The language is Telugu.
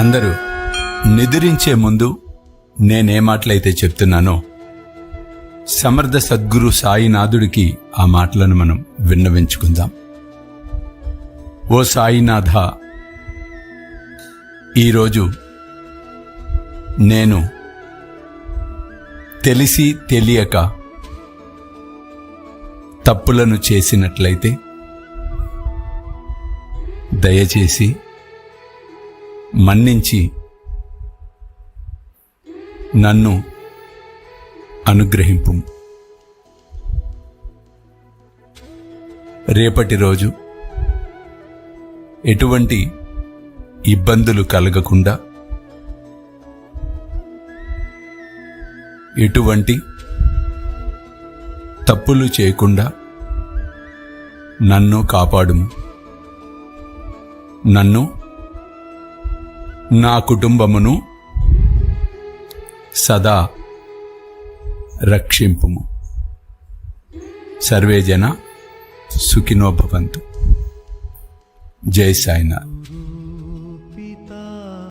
అందరూ నిద్రించే ముందు నేనే మాటలైతే చెప్తున్నానో సమర్థ సద్గురు సాయినాథుడికి ఆ మాటలను మనం విన్నవించుకుందాం. ఓ సాయినాథ, ఈరోజు నేను తెలిసి తెలియక తప్పులను చేసినట్లయితే దయచేసి మన్నించి నన్ను అనుగ్రహింపు. రేపటి రోజు ఎటువంటి ఇబ్బందులు కలగకుండా, ఎటువంటి తప్పులు చేయకుండా నన్ను కాపాడుము. నన్ను, నా కుటుంబమును సదా రక్షింపుము. సర్వే జన సుఖినో భవంతు. జై సాయినాథ్.